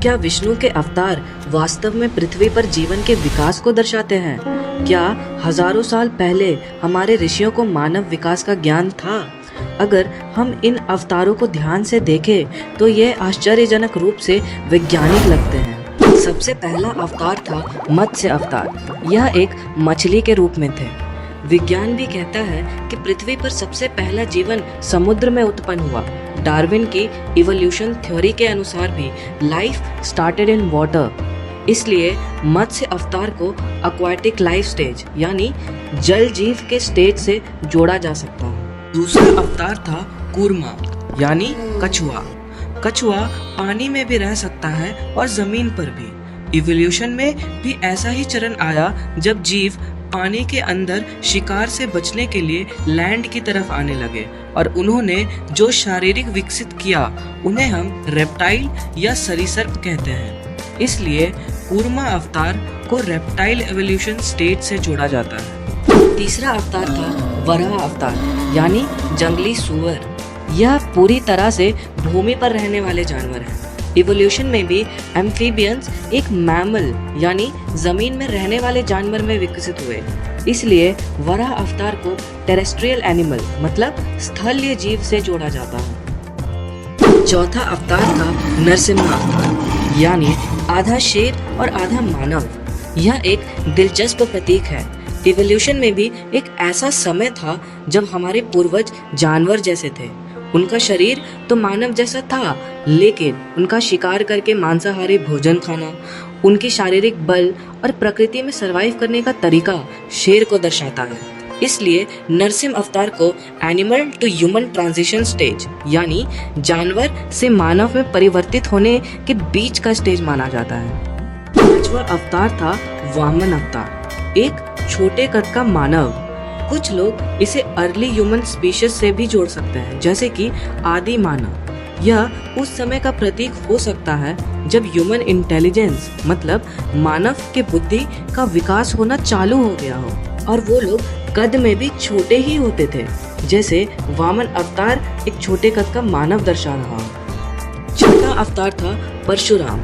क्या विष्णु के अवतार वास्तव में पृथ्वी पर जीवन के विकास को दर्शाते हैं? क्या हजारों साल पहले हमारे ऋषियों को मानव विकास का ज्ञान था? अगर हम इन अवतारों को ध्यान से देखें तो ये आश्चर्यजनक रूप से वैज्ञानिक लगते हैं। सबसे पहला अवतार था मत्स्य अवतार। यह एक मछली के रूप में थे। विज्ञान भी कहता है कि पृथ्वी पर सबसे पहला जीवन समुद्र में उत्पन्न हुआ। डार्विन की इवोल्यूशन थ्योरी के अनुसार भी लाइफ स्टार्टेड इन वाटर। इसलिए मत्स्य अवतार को एक्वाटिक लाइफ स्टेज यानी जल जीव के स्टेज से जोड़ा जा सकता है। दूसरा अवतार था कूर्मा यानी कछुआ। कछुआ पानी में भी रह सकता है और जमीन पर भी। इवोल्यूशन में भी ऐसा ही चरण आया जब जीव पानी के अंदर शिकार से बचने के लिए लैंड की तरफ आने लगे और उन्होंने जो शारीरिक विकसित किया उन्हें हम रेप्टाइल या सरीसृप कहते हैं। इसलिए कूर्मा अवतार को रेप्टाइल एवोल्यूशन स्टेज से जोड़ा जाता है। तीसरा अवतार था वराह अवतार यानी जंगली सूअर। यह पूरी तरह से भूमि पर रहने वाले जानवर हैं। इवोल्यूशन में भी एम्फीबियंस एक मैमल यानी जमीन में रहने वाले जानवर में विकसित हुए। इसलिए वराह अवतार को टेरेस्ट्रियल एनिमल मतलब स्थलीय जीव से जोड़ा जाता है। चौथा अवतार था नरसिम्हा अवतार यानी आधा शेर और आधा मानव। यह एक दिलचस्प प्रतीक है। इवोल्यूशन में भी एक ऐसा समय था जब हमारे पूर्वज जानवर जैसे थे। उनका शरीर तो मानव जैसा था, लेकिन उनका शिकार करके मांसाहारी भोजन खाना, उनकी शारीरिक बल और प्रकृति में सरवाइव करने का तरीका शेर को दर्शाता है। इसलिए नरसिम्हा अवतार को animal to human transition stage यानी जानवर से मानव में परिवर्तित होने के बीच का स्टेज माना जाता है। पांचवा अवतार था वामन अवतार, एक छोटे कद का मानव। कुछ लोग इसे अर्ली ह्यूमन स्पीशीज से भी जोड़ सकते हैं, जैसे कि आदि मानव। यह उस समय का प्रतीक हो सकता है जब ह्यूमन इंटेलिजेंस मतलब मानव के बुद्धि का विकास होना चालू हो गया हो और वो लोग कद में भी छोटे ही होते थे, जैसे वामन अवतार एक छोटे कद का मानव दर्शा रहा हो। छठा अवतार था परशुराम।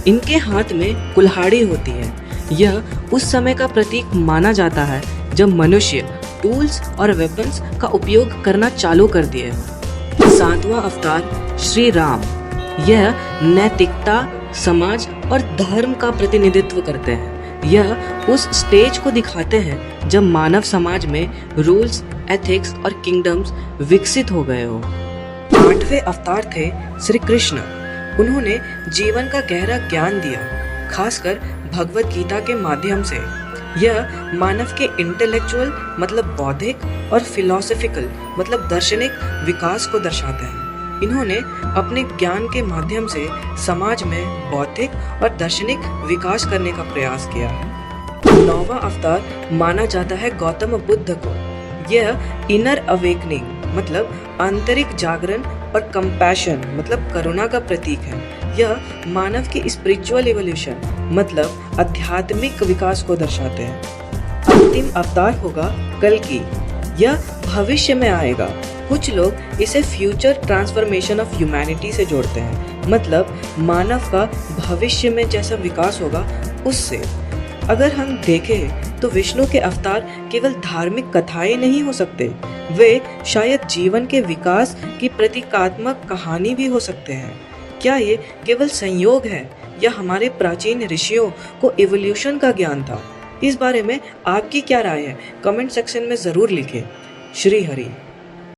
इनके हाथ में कुल्हाड़ी होती है। यह उस समय का प्रतीक माना जाता है जब मनुष्य टूल्स और वेपन्स का उपयोग करना चालू कर दिए। सातवां अवतार श्री राम। यह नैतिकता, समाज और धर्म का प्रतिनिधित्व करते हैं। यह उस स्टेज को दिखाते हैं जब मानव समाज में रूल्स, एथिक्स और किंगडम्स विकसित हो गए हो। आठवें अवतार थे श्री कृष्ण। उन्होंने जीवन का गहरा ज्ञान दिया, खासकर भगवत गीता के माध्यम से। यह मानव के इंटेलेक्चुअल मतलब बौद्धिक और फिलोसफिकल मतलब दार्शनिक विकास को दर्शाते हैं। इन्होंने अपने ज्ञान के माध्यम से समाज में बौद्धिक और दार्शनिक विकास करने का प्रयास किया है। नौवां अवतार माना जाता है गौतम बुद्ध को। यह इनर अवेकनिंग मतलब आंतरिक जागरण और कंपैशन मतलब करुणा का प्रतीक है। यह मानव की स्पिरिचुअल इवोल्यूशन मतलब आध्यात्मिक विकास को दर्शाते हैं। अंतिम अवतार होगा कल्कि। यह भविष्य में आएगा। कुछ लोग इसे फ्यूचर ट्रांसफॉर्मेशन ऑफ ह्यूमैनिटी से जोड़ते हैं, मतलब मानव का भविष्य में जैसा विकास होगा उससे। अगर हम देखें तो विष्णु के अवतार केवल धार्मिक कथाएं नहीं हो सकते, वे शायद जीवन के विकास की प्रतीकात्मक कहानी भी हो सकते हैं। क्या ये केवल संयोग है या हमारे प्राचीन ऋषियों को इवोल्यूशन का ज्ञान था? इस बारे में आपकी क्या राय है? कमेंट सेक्शन में जरूर लिखें। श्री हरि।